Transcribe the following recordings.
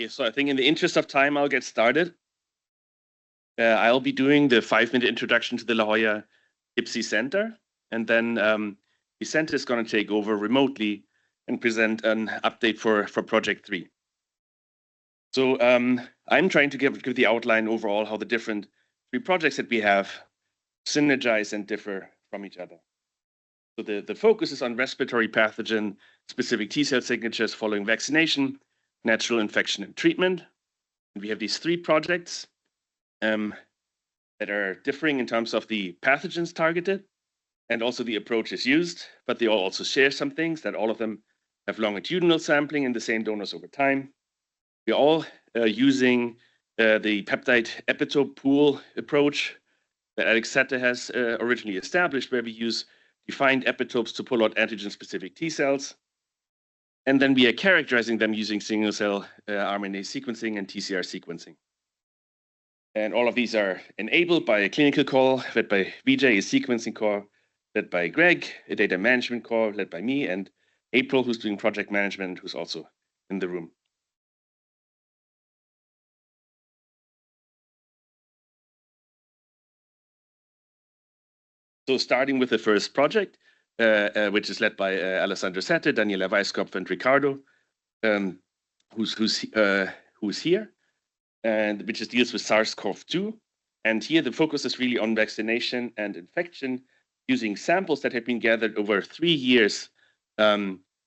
Okay, so I think in the interest of time, I'll get started. I'll be doing the 5-minute introduction to the La Jolla HIPC Center, and then the center is going to take over remotely and present an update for Project 3. So I'm trying to give the outline overall how the different 3 projects that we have synergize and differ from each other. So the focus is on respiratory pathogen specific T-cell signatures following vaccination, natural infection and treatment. And we have these 3 projects that are differing in terms of the pathogens targeted and also the approaches used, but they all also share some things, that all of them have longitudinal sampling in the same donors over time. We're all using the peptide epitope pool approach that Alex Sette has originally established, where we use defined epitopes to pull out antigen-specific T cells. And then we are characterizing them using single-cell RNA sequencing and TCR sequencing. And all of these are enabled by a clinical call led by Vijay, a sequencing call led by Greg, a data management call led by me, and April, who's doing project management, who's also in the room. So starting with the first project, which is led by Alessandro Sette, Daniela Weisskopf, and Ricardo, who's here, and which deals with SARS-CoV-2. And here the focus is really on vaccination and infection using samples that have been gathered over 3 years,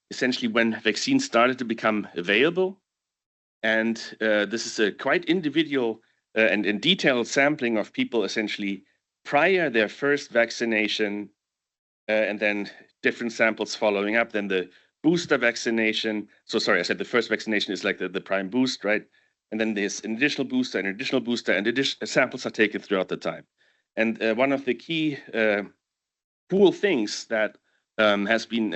essentially when vaccines started to become available. And this is a quite individual and detailed sampling of people essentially prior their first vaccination, and then different samples following up, then the booster vaccination. So sorry, I said the first vaccination is like the prime boost, right? And then there's an additional booster, and samples are taken throughout the time. And one of the key cool things that has been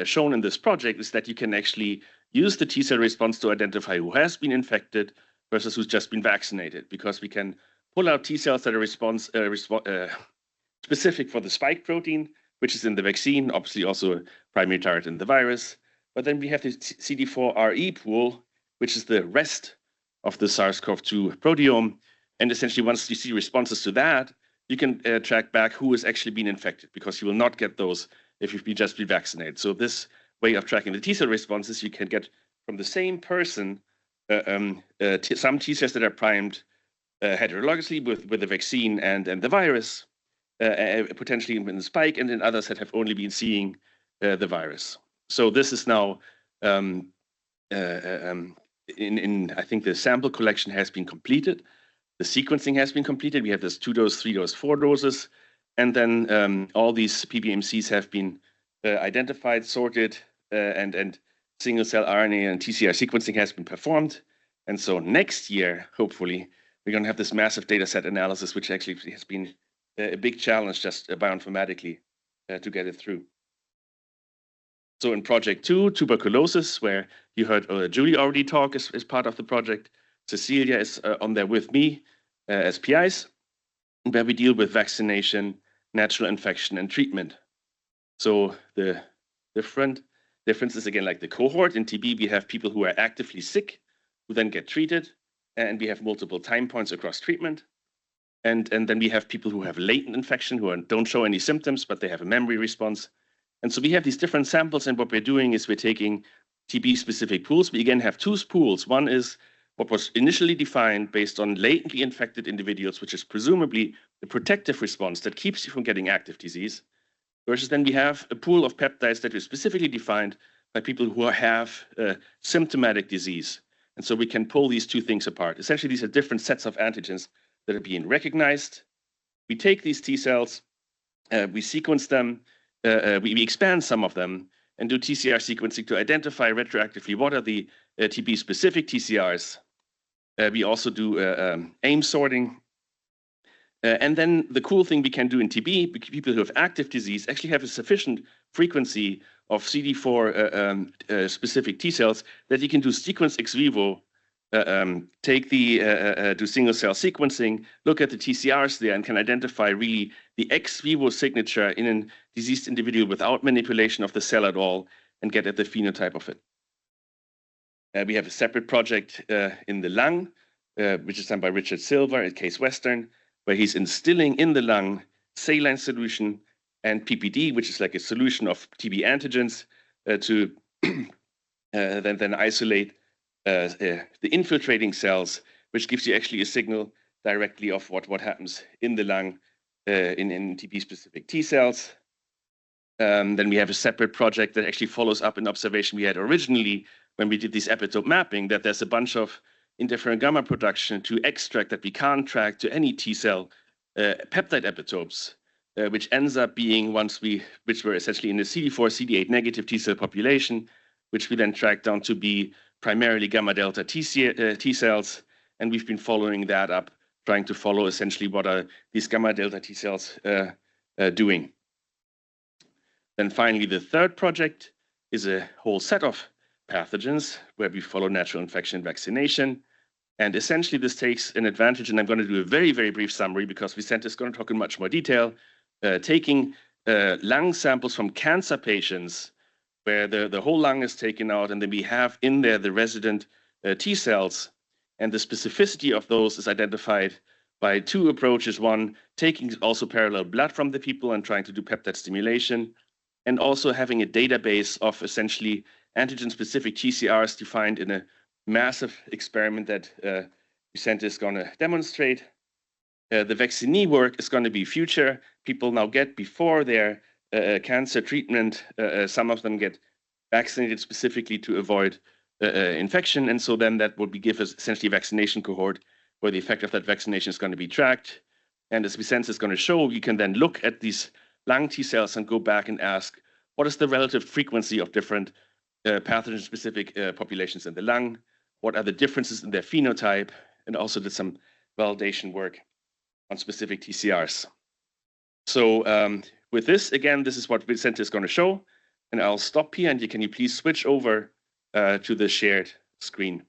shown in this project is that you can actually use the T-cell response to identify who has been infected versus who's just been vaccinated, because we can pull out T cells that are specific for the spike protein, which is in the vaccine, obviously also a primary target in the virus. But then we have the CD4RE pool, which is the rest of the SARS-CoV-2 proteome. And essentially, once you see responses to that, you can track back who has actually been infected, because you will not get those if you've just been vaccinated. So this way of tracking the T-cell responses, you can get from the same person some T-cells that are primed heterologously with the vaccine and the virus, potentially in the spike, and then others that have only been seeing the virus. So this is now, I think the sample collection has been completed. The sequencing has been completed. We have this 2-dose, 3-dose, 4 doses. And then all these PBMCs have been identified, sorted, and single-cell RNA and TCR sequencing has been performed. And so next year, hopefully, we're going to have this massive data set analysis, which actually has been a big challenge just bioinformatically to get it through. So in Project 2, tuberculosis, where you heard Julie already talk as part of the project. Cecilia is on there with me as PIs, where we deal with vaccination, natural infection, and treatment. So the difference is, again, like the cohort. In TB, we have people who are actively sick, who then get treated, and we have multiple time points across treatment. And then we have people who have latent infection, who don't show any symptoms, but they have a memory response. And so we have these different samples, and what we're doing is we're taking TB-specific pools. We again have 2 pools. One is what was initially defined based on latently infected individuals, which is presumably the protective response that keeps you from getting active disease, versus then we have a pool of peptides that is specifically defined by people who have symptomatic disease. And so we can pull these 2 things apart. Essentially, these are different sets of antigens that are being recognized. We take these T cells, we sequence them, we expand some of them, and do TCR sequencing to identify retroactively what are the TB-specific TCRs. We also do AIM sorting. And then the cool thing we can do in TB, people who have active disease actually have a sufficient frequency of CD4 specific T cells that you can do sequence ex vivo, do single cell sequencing, look at the TCRs there, and can identify really the ex vivo signature in a diseased individual without manipulation of the cell at all, and get at the phenotype of it. We have a separate project in the lung, which is done by Richard Silver at Case Western, where he's instilling in the lung saline solution and PPD, which is like a solution of TB antigens, to then isolate the infiltrating cells, which gives you actually a signal directly of what happens in the lung in TB-specific T cells. Then we have a separate project that actually follows up an observation we had originally when we did this epitope mapping, that there's a bunch of interferon gamma production to extract that we can't track to any T cell peptide epitopes, which ends up being which were essentially in the CD4, CD8 negative T cell population, which we then tracked down to be primarily gamma delta T cells. And we've been following that up, trying to follow essentially what are these gamma delta T cells doing. Then finally, the third project is a whole set of pathogens where we follow natural infection and vaccination. And essentially, this takes an advantage, and I'm going to do a very, very brief summary because Vicente is going to talk in much more detail, taking lung samples from cancer patients where the whole lung is taken out, and then we have in there the resident T cells, and the specificity of those is identified by two approaches. One, taking also parallel blood from the people and trying to do peptide stimulation, and also having a database of essentially antigen-specific TCRs defined in a massive experiment that Vicente is going to demonstrate. The vaccinee work is going to be future. People now get before their cancer treatment. Some of them get vaccinated specifically to avoid infection, and so then that will give us essentially a vaccination cohort where the effect of that vaccination is going to be tracked. And as Vicente is going to show, you can then look at these lung T cells and go back and ask, what is the relative frequency of different pathogen-specific populations in the lung? What are the differences in their phenotype? And also did some validation work on specific TCRs. So with this, again, this is what Vicente is going to show. And I'll stop here, and can you please switch over to the shared screen?